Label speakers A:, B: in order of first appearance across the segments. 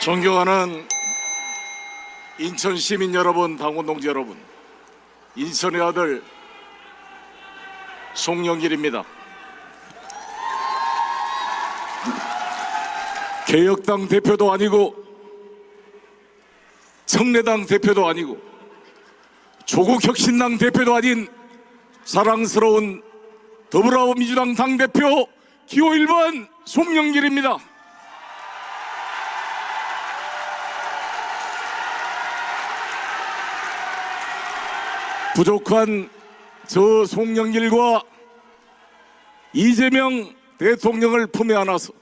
A: 존경하는 인천 시민 여러분, 당원 동지 여러분, 인천의 아들 송영길입니다. 개혁당 대표도 아니고 청래당 대표도 아니고 조국혁신당 대표도 아닌 사랑스러운 더불어민주당 당대표 기호 1번 송영길입니다. 부족한 저 송영길과 이재명 대통령을 품에 안아서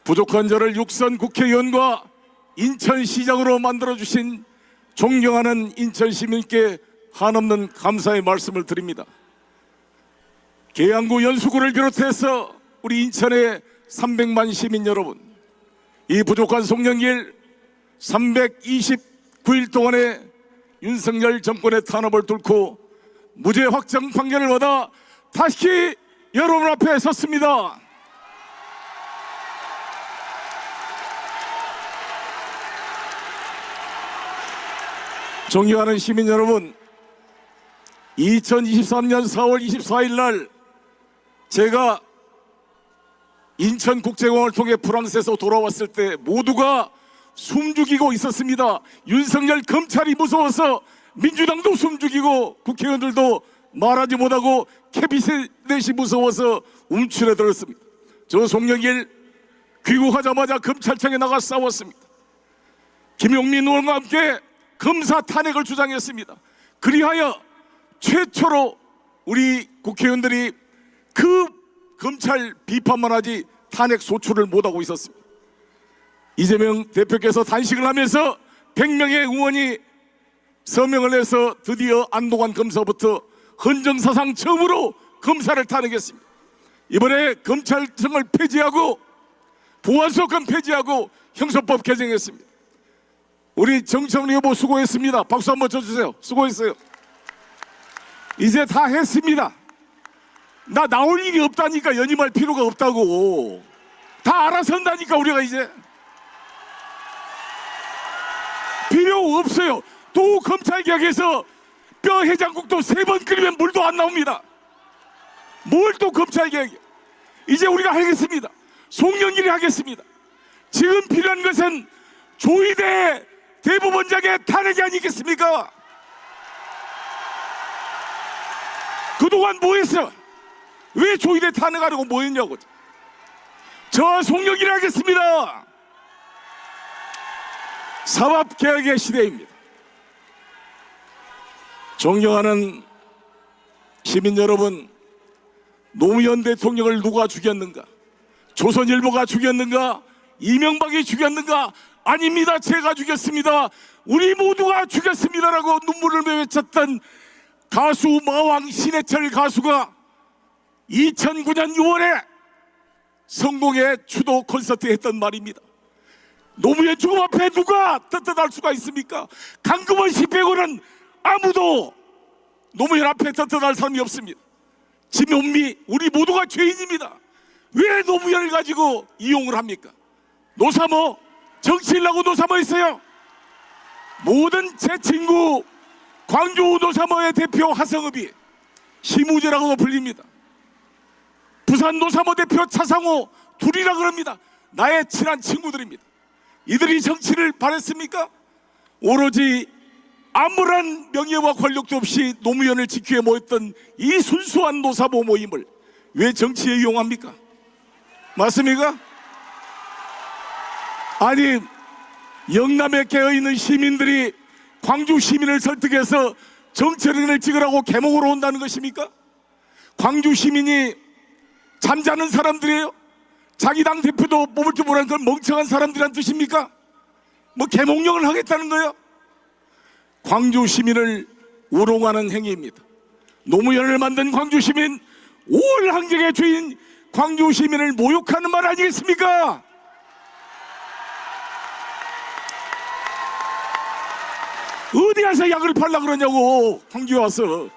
A: 부족한 저를 육선 국회의원과 인천시장으로 만들어주신 존경하는 인천 시민께 한없는 감사의 말씀을 드립니다. 계양구 연수구를 비롯해서 우리 인천의 300만 시민 여러분, 이 부족한 송영길 329일 동안에 윤석열 정권의 탄압을 뚫고 무죄 확정 판결을 받아 다시 여러분 앞에 섰습니다. 존경하는 시민 여러분, 2023년 4월 24일 날 제가 인천국제공항을 통해 프랑스에서 돌아왔을 때 모두가 숨죽이고 있었습니다. 윤석열 검찰이 무서워서 민주당도 숨죽이고 국회의원들도 말하지 못하고 캐비넷이 무서워서 움츠러들었습니다. 저 송영길 귀국하자마자 검찰청에 나가 싸웠습니다. 김용민 의원과 함께 검사 탄핵을 주장했습니다. 그리하여 최초로 우리 국회의원들이 그 검찰 비판만 하지 탄핵 소추를 못하고 있었습니다. 이재명 대표께서 단식을 하면서 100명의 의원이 서명을 해서 드디어 안동환 검사부터 헌정사상 처음으로 검사를 탄핵했습니다. 이번에 검찰청을 폐지하고 보안수사권 폐지하고 형사법 개정했습니다. 우리 정청래 후보 수고했습니다. 박수 한번 쳐주세요. 수고했어요. 이제 다 했습니다. 나 나올 일이 없다니까, 연임할 필요가 없다고. 다 알아서 한다니까. 우리가 이제 필요 없어요. 또 검찰개혁에서 뼈 해장국도 3번 끓이면 물도 안 나옵니다. 뭘 또 검찰개혁이야. 이제 우리가 하겠습니다. 송영길이 하겠습니다. 지금 필요한 것은 조희대 대법원장의 탄핵이 아니겠습니까? 그동안 뭐 했어? 왜 조희대 탄핵하려고 뭐 했냐고. 저 송영길이 하겠습니다. 사법개혁의 시대입니다. 존경하는 시민 여러분, 노무현 대통령을 누가 죽였는가? 조선일보가 죽였는가? 이명박이 죽였는가? 아닙니다. 제가 죽였습니다. 우리 모두가 죽였습니다라고 눈물을 외쳤던 가수 마왕 신해철 가수가 2009년 6월에 성공의 추도 콘서트에 했던 말입니다. 노무현 죽음 앞에 누가 떳떳할 수가 있습니까? 강금원 씨 빼고는 아무도 노무현 앞에 떳떳할 사람이 없습니다. 김용미, 우리 모두가 죄인입니다. 왜 노무현을 가지고 이용을 합니까? 노사모, 정치인라고 노사모 했어요. 모든 제 친구 광주 노사모의 대표 하성읍이 시무제라고도 불립니다. 부산 노사모 대표 차상호 둘이라 그럽니다. 나의 친한 친구들입니다. 이들이 정치를 바랬습니까? 오로지 아무런 명예와 권력도 없이 노무현을 지키려 모였던 이 순수한 노사모 모임을 왜 정치에 이용합니까? 맞습니까? 아니, 영남에 깨어있는 시민들이 광주 시민을 설득해서 정치를 찍으라고 개몽으로 온다는 것입니까? 광주 시민이 잠자는 사람들이에요? 자기 당 대표도 뽑을 줄 모르는 그런 멍청한 사람들이란 뜻입니까? 뭐 개몽령을 하겠다는 거예요? 광주 시민을 우롱하는 행위입니다. 노무현을 만든 광주 시민, 5월 항쟁의 주인 광주 시민을 모욕하는 말 아니겠습니까? 어디 가서 약을 팔라 그러냐고. 광주에 와서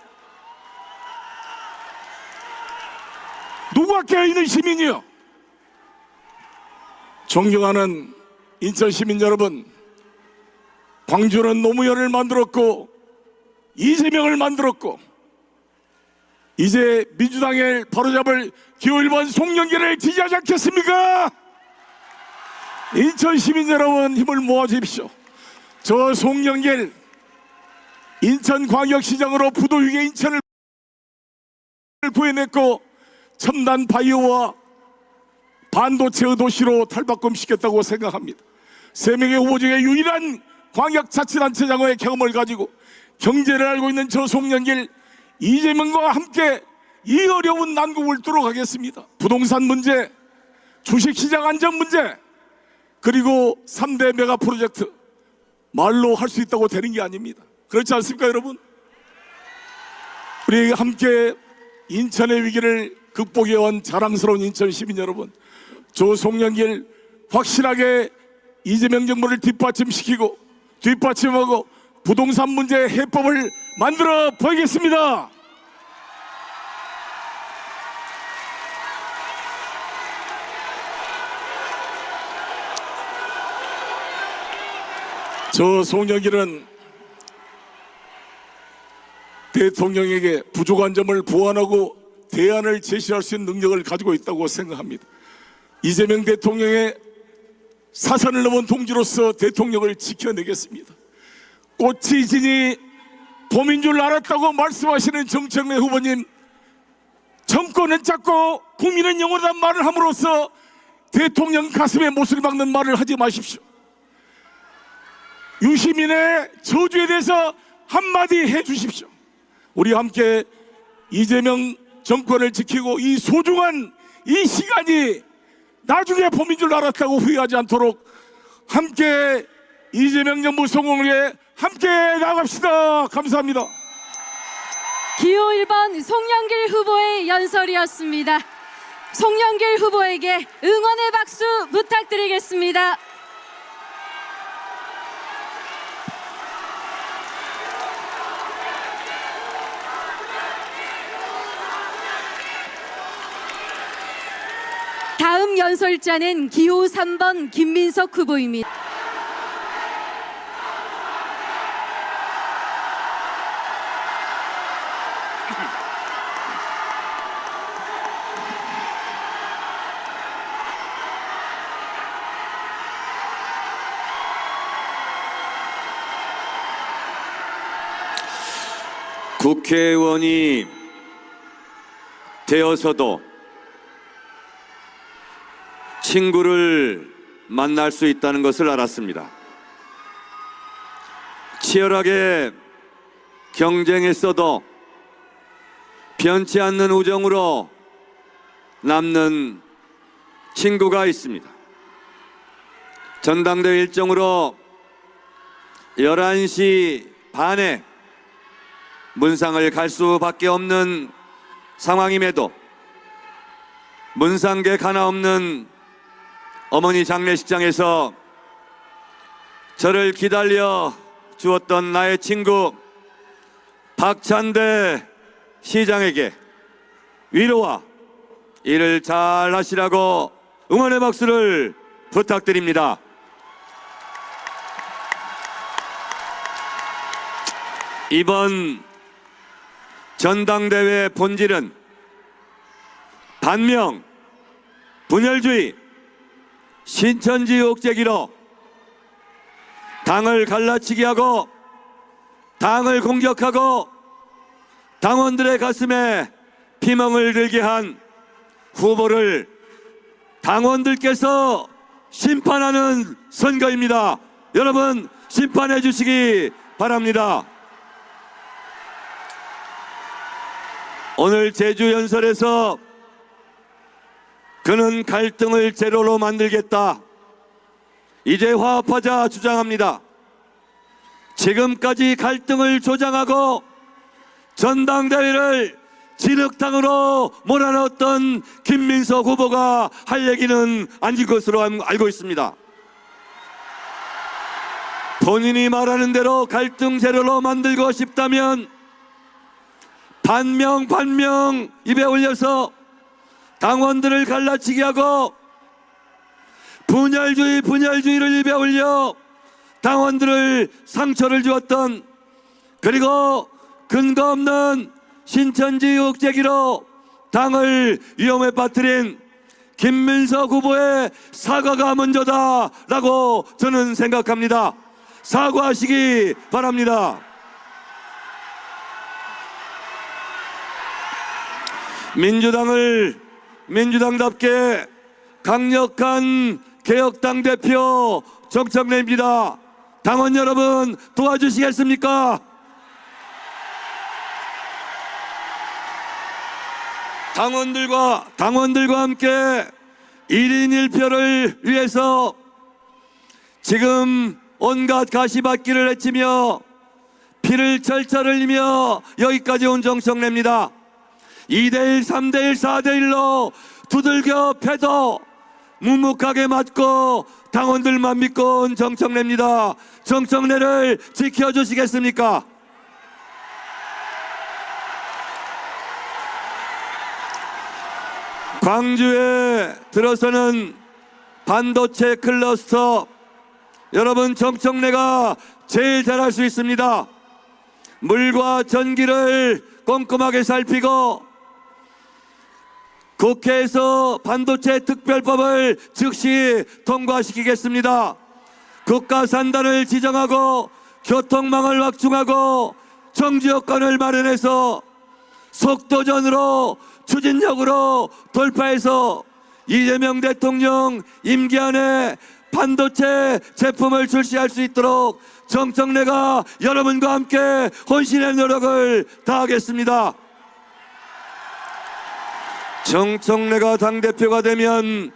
A: 누가 깨어있는 시민이요? 존경하는 인천 시민 여러분, 광주는 노무현을 만들었고 이재명을 만들었고 이제 민주당을 바로잡을 기호 1번 송영길을 지지하지 않겠습니까? 인천 시민 여러분, 힘을 모아주십시오. 저 송영길 인천광역시장으로 부도위기 인천을 구해냈고 첨단 바이오와 반도체의 도시로 탈바꿈시켰다고 생각합니다. 3명의 후보 중에 유일한 광역자치단체장의 경험을 가지고 경제를 알고 있는 저 송영길, 이재명과 함께 이 어려운 난국을 뚫어가겠습니다. 부동산 문제, 주식시장 안전 문제, 그리고 3대 메가 프로젝트 말로 할 수 있다고 되는 게 아닙니다. 그렇지 않습니까 여러분? 우리 함께 인천의 위기를 극복해온 자랑스러운 인천 시민 여러분, 저 송영길 확실하게 이재명 정부를 뒷받침시키고 뒷받침하고 부동산 문제 해법을 만들어 보이겠습니다. 저 송영길은 대통령에게 부족한 점을 보완하고 대안을 제시할 수 있는 능력을 가지고 있다고 생각합니다. 이재명 대통령의 사선을 넘은 동지로서 대통령을 지켜내겠습니다. 꽃이 지니 봄인 줄 알았다고 말씀하시는 정청래 후보님, 정권은 작고 국민은 영원한 말을 함으로써 대통령 가슴에 못을 박는 말을 하지 마십시오. 유시민의 저주에 대해서 한마디 해주십시오. 우리 함께 이재명 정권을 지키고 이 소중한 이 시간이 나중에 봄인 줄 알았다고 후회하지 않도록 함께 이재명 정부 성공을 위해 함께 나갑시다. 감사합니다.
B: 기호 1번 송영길 후보의 연설이었습니다. 송영길 후보에게 응원의 박수 부탁드리겠습니다. 다음 연설자는 기호 3번 김민석 후보입니다.
C: 국회의원이 되어서도 친구를 만날 수 있다는 것을 알았습니다. 치열하게 경쟁했어도 변치 않는 우정으로 남는 친구가 있습니다. 전당대회 일정으로 11시 반에 문상을 갈 수밖에 없는 상황임에도 문상객 하나 없는 어머니 장례식장에서 저를 기다려 주었던 나의 친구 박찬대 시장에게 위로와 일을 잘 하시라고 응원의 박수를 부탁드립니다. 이번 전당대회 본질은 반명, 분열주의, 신천지 옥죄기로 당을 갈라치기 하고 당을 공격하고 당원들의 가슴에 피멍을 들게 한 후보를 당원들께서 심판하는 선거입니다. 여러분 심판해 주시기 바랍니다. 오늘 제주 연설에서 그는 갈등을 제로로 만들겠다, 이제 화합하자 주장합니다. 지금까지 갈등을 조장하고 전당대회를 진흙탕으로 몰아넣었던 김민석 후보가 할 얘기는 아닌 것으로 알고 있습니다. 본인이 말하는 대로 갈등 제로로 만들고 싶다면 반명 입에 올려서 당원들을 갈라치기 하고 분열주의를 입에 올려 당원들을 상처를 주었던, 그리고 근거 없는 신천지 의혹 제기로 당을 위험에 빠뜨린 김민석 후보의 사과가 먼저다라고 저는 생각합니다. 사과하시기 바랍니다. 민주당답게 강력한 개혁당 대표 정청래입니다. 당원 여러분 도와주시겠습니까? 당원들과 함께 1인 1표를 위해서 지금 온갖 가시밭길을 헤치며 피를 철철 흘리며 여기까지 온 정청래입니다. 2대1, 3대1, 4대1로 두들겨 패도 묵묵하게 맞고 당원들만 믿고 온 정청래입니다. 정청래를 지켜주시겠습니까? 광주에 들어서는 반도체 클러스터, 여러분 정청래가 제일 잘할 수 있습니다. 물과 전기를 꼼꼼하게 살피고 국회에서 반도체 특별법을 즉시 통과시키겠습니다. 국가산단을 지정하고 교통망을 확충하고 정지요건을 마련해서 속도전으로 추진력으로 돌파해서 이재명 대통령 임기 안에 반도체 제품을 출시할 수 있도록 정청래가 여러분과 함께 혼신의 노력을 다하겠습니다. 정청래가 당대표가 되면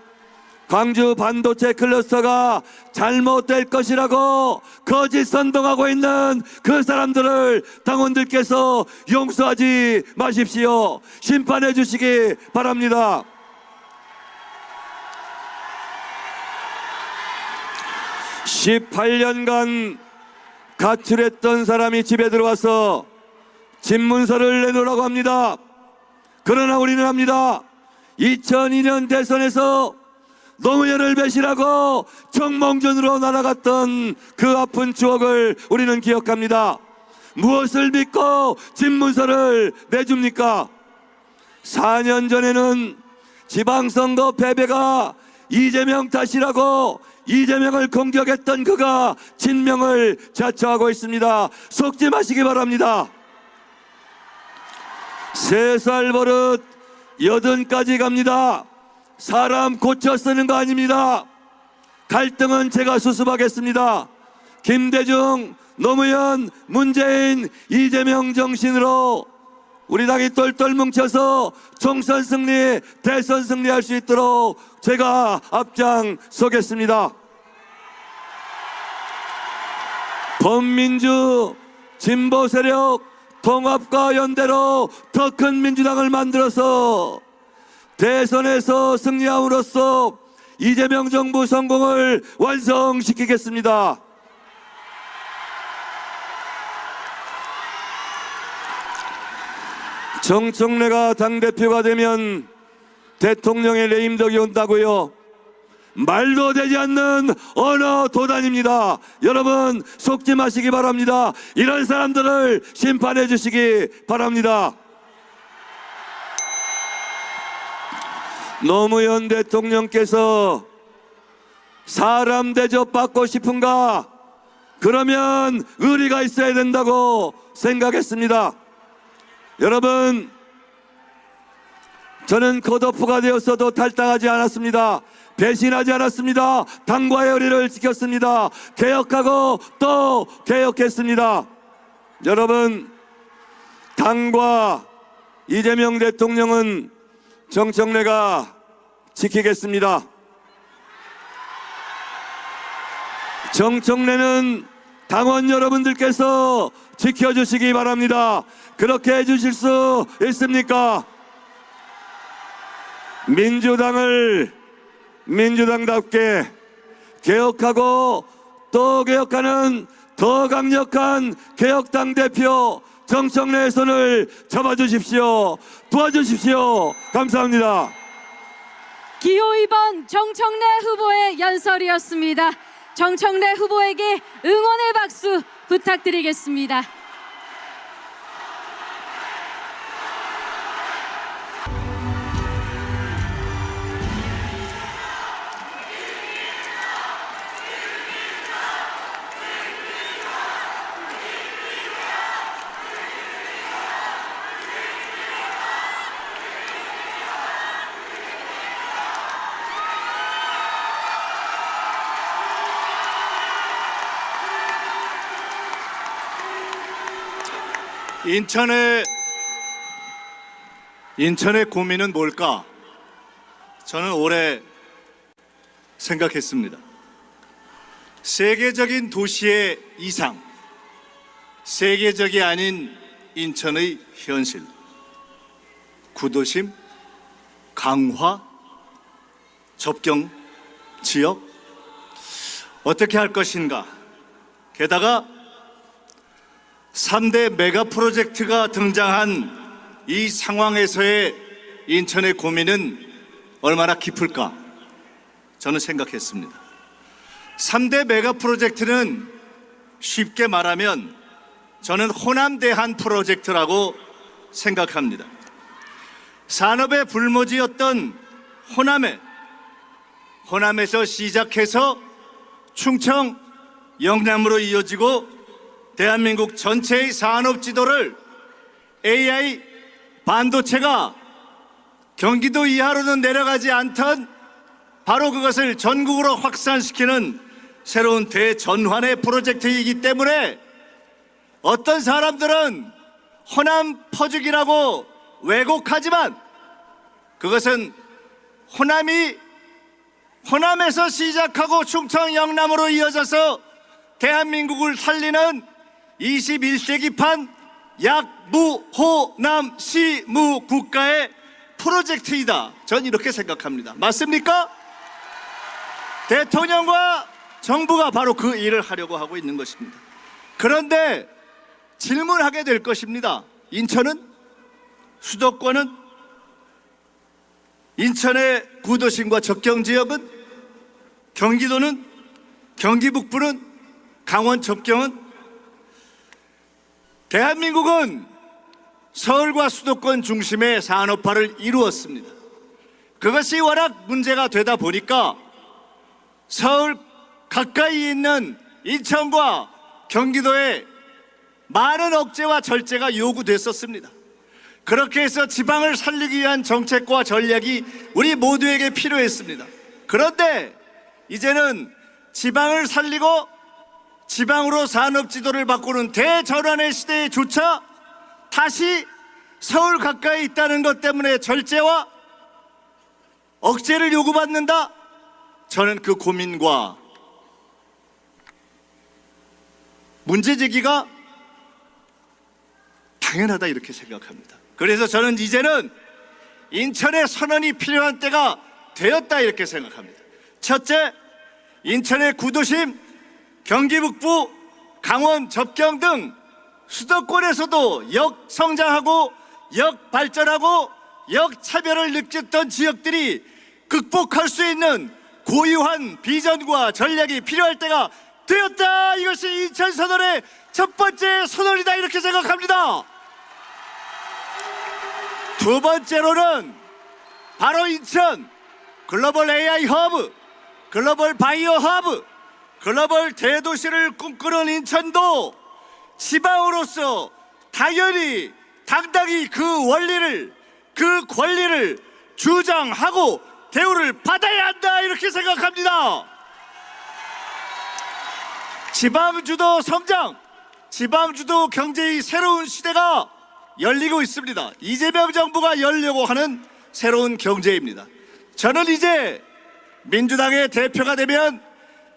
C: 광주 반도체 클러스터가 잘못될 것이라고 거짓 선동하고 있는 그 사람들을 당원들께서 용서하지 마십시오. 심판해 주시기 바랍니다. (18년간) 가출했던 사람이 집에 들어와서 집문서를 내놓으라고 합니다. 그러나 우리는 합니다. 2002년 대선에서 노무현을 배신하고 청몽준으로 날아갔던 그 아픈 추억을 우리는 기억합니다. 무엇을 믿고 집문서를 내줍니까? 4년 전에는 지방선거 패배가 이재명 탓이라고 이재명을 공격했던 그가 진명을 자처하고 있습니다. 속지 마시기 바랍니다. 3살 버릇 80까지 갑니다. 사람 고쳐 쓰는 거 아닙니다. 갈등은 제가 수습하겠습니다. 김대중, 노무현, 문재인, 이재명 정신으로 우리 당이 똘똘 뭉쳐서 총선 승리, 대선 승리할 수 있도록 제가 앞장서겠습니다. 범민주 진보 세력 통합과 연대로 더 큰 민주당을 만들어서 대선에서 승리함으로써 이재명 정부 성공을 완성시키겠습니다. 정청래가 당대표가 되면 대통령의 레임덕이 온다고요? 말도 되지 않는 언어 도단입니다. 여러분 속지 마시기 바랍니다. 이런 사람들을 심판해 주시기 바랍니다. 노무현 대통령께서 사람 대접받고 싶은가? 그러면 의리가 있어야 된다고 생각했습니다. 여러분, 저는 컷오프가 되었어도 탈당하지 않았습니다. 배신하지 않았습니다. 당과의 의리를 지켰습니다. 개혁하고 또 개혁했습니다. 여러분, 당과 이재명 대통령은 정청래가 지키겠습니다. 정청래는 당원 여러분들께서 지켜주시기 바랍니다. 그렇게 해주실 수 있습니까? 민주당답게 개혁하고 또 개혁하는 더 강력한 개혁당 대표 정청래의 손을 잡아주십시오. 도와주십시오. 감사합니다.
B: 기호 2번 정청래 후보의 연설이었습니다. 정청래 후보에게 응원의 박수 부탁드리겠습니다.
D: 인천의 고민은 뭘까? 저는 오래 생각했습니다. 세계적인 도시의 이상, 세계적이 아닌 인천의 현실, 구도심, 강화, 접경 지역, 어떻게 할 것인가? 게다가 3대 메가 프로젝트가 등장한 이 상황에서의 인천의 고민은 얼마나 깊을까? 저는 생각했습니다. 3대 메가 프로젝트는 쉽게 말하면 저는 호남 대한 프로젝트라고 생각합니다. 산업의 불모지였던 호남에서 시작해서 충청, 영남으로 이어지고 대한민국 전체의 산업 지도를 AI 반도체가 경기도 이하로는 내려가지 않던 바로 그것을 전국으로 확산시키는 새로운 대전환의 프로젝트이기 때문에 어떤 사람들은 호남 퍼주기라고 왜곡하지만 그것은 호남에서 시작하고 충청 영남으로 이어져서 대한민국을 살리는 21세기판 약무호남시무 국가의 프로젝트이다. 전 이렇게 생각합니다. 맞습니까? 대통령과 정부가 바로 그 일을 하려고 하고 있는 것입니다. 그런데 질문하게 될 것입니다. 인천은? 수도권은? 인천의 구도심과 접경지역은? 경기도는? 경기 북부는? 강원 접경은? 대한민국은 서울과 수도권 중심의 산업화를 이루었습니다. 그것이 워낙 문제가 되다 보니까 서울 가까이 있는 인천과 경기도에 많은 억제와 절제가 요구됐었습니다. 그렇게 해서 지방을 살리기 위한 정책과 전략이 우리 모두에게 필요했습니다. 그런데 이제는 지방을 살리고 지방으로 산업 지도를 바꾸는 대전환의 시대에 조차 다시 서울 가까이 있다는 것 때문에 절제와 억제를 요구받는다? 저는 그 고민과 문제 제기가 당연하다 이렇게 생각합니다. 그래서 저는 이제는 인천의 선언이 필요한 때가 되었다 이렇게 생각합니다. 첫째, 인천의 구도심, 경기 북부, 강원 접경 등 수도권에서도 역성장하고 역발전하고 역차별을 느꼈던 지역들이 극복할 수 있는 고유한 비전과 전략이 필요할 때가 되었다. 이것이 인천 선언의 첫 번째 선언이다 이렇게 생각합니다. 두 번째로는 바로 인천 글로벌 AI 허브, 글로벌 바이오 허브, 글로벌 대도시를 꿈꾸는 인천도 지방으로서 당연히 당당히 그 원리를, 그 권리를 주장하고 대우를 받아야 한다 이렇게 생각합니다. 지방주도 성장, 지방주도 경제의 새로운 시대가 열리고 있습니다. 이재명 정부가 열려고 하는 새로운 경제입니다. 저는 이제 민주당의 대표가 되면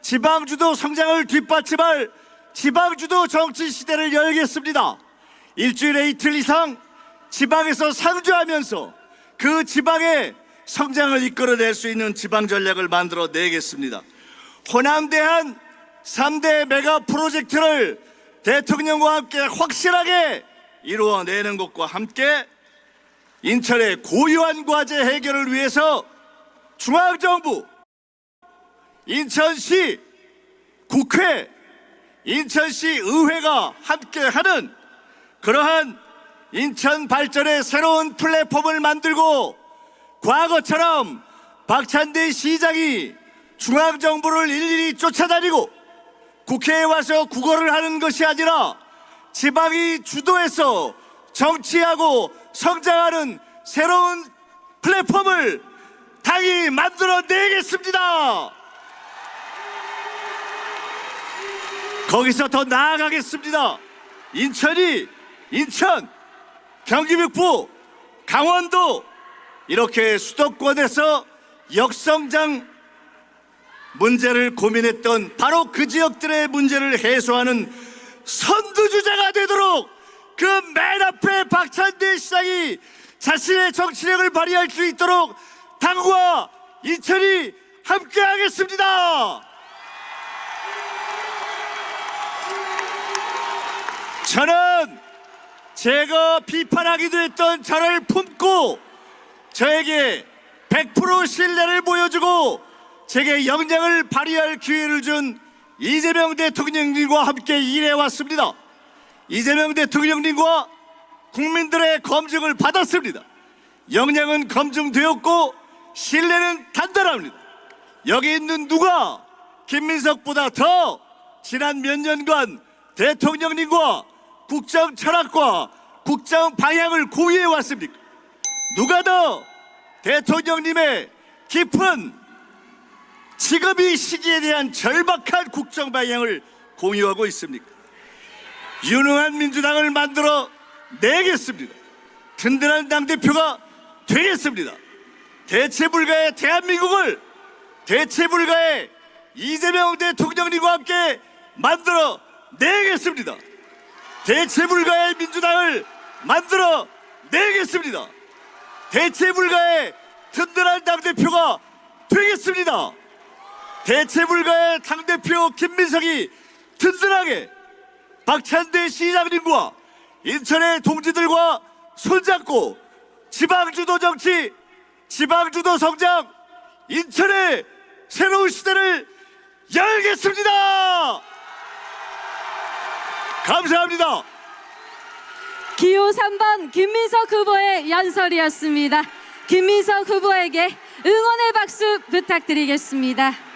D: 지방주도 성장을 뒷받침할 지방주도 정치 시대를 열겠습니다. 일주일에 이틀 이상 지방에서 상주하면서 그 지방의 성장을 이끌어낼 수 있는 지방 전략을 만들어 내겠습니다. 호남대한 3대 메가 프로젝트를 대통령과 함께 확실하게 이루어내는 것과 함께 인천의 고유한 과제 해결을 위해서 중앙정부, 인천시 국회, 인천시 의회가 함께하는 그러한 인천 발전의 새로운 플랫폼을 만들고, 과거처럼 박찬대 시장이 중앙정부를 일일이 쫓아다니고 국회에 와서 구걸을 하는 것이 아니라 지방이 주도해서 정치하고 성장하는 새로운 플랫폼을 당이 만들어내겠습니다. 거기서 더 나아가겠습니다. 인천, 경기 북부, 강원도 이렇게 수도권에서 역성장 문제를 고민했던 바로 그 지역들의 문제를 해소하는 선두주자가 되도록 그 맨 앞에 박찬대 시장이 자신의 정치력을 발휘할 수 있도록 당과 인천이 함께하겠습니다. 저는 제가 비판하기도 했던 저를 품고 저에게 100% 신뢰를 보여주고 제게 역량을 발휘할 기회를 준 이재명 대통령님과 함께 일해왔습니다. 이재명 대통령님과 국민들의 검증을 받았습니다. 역량은 검증되었고 신뢰는 단단합니다. 여기 있는 누가 김민석보다 더 지난 몇 년간 대통령님과 국정 철학과 국정 방향을 공유해 왔습니까? 누가 더 대통령님의 깊은 지금 이 시기에 대한 절박한 국정 방향을 공유하고 있습니까? 유능한 민주당을 만들어 내겠습니다. 든든한 당대표가 되겠습니다. 대체불가의 대한민국을 대체불가의 이재명 대통령님과 함께 만들어 내겠습니다. 대체불가의 민주당을 만들어 내겠습니다. 대체불가의 든든한 당대표가 되겠습니다. 대체불가의 당대표 김민석이 든든하게 박찬대 시장님과 인천의 동지들과 손잡고 지방주도 정치, 지방주도 성장, 인천의 새로운 시대를 열겠습니다. 감사합니다.
B: 기호 3번 김민석 후보의 연설이었습니다. 김민석 후보에게 응원의 박수 부탁드리겠습니다.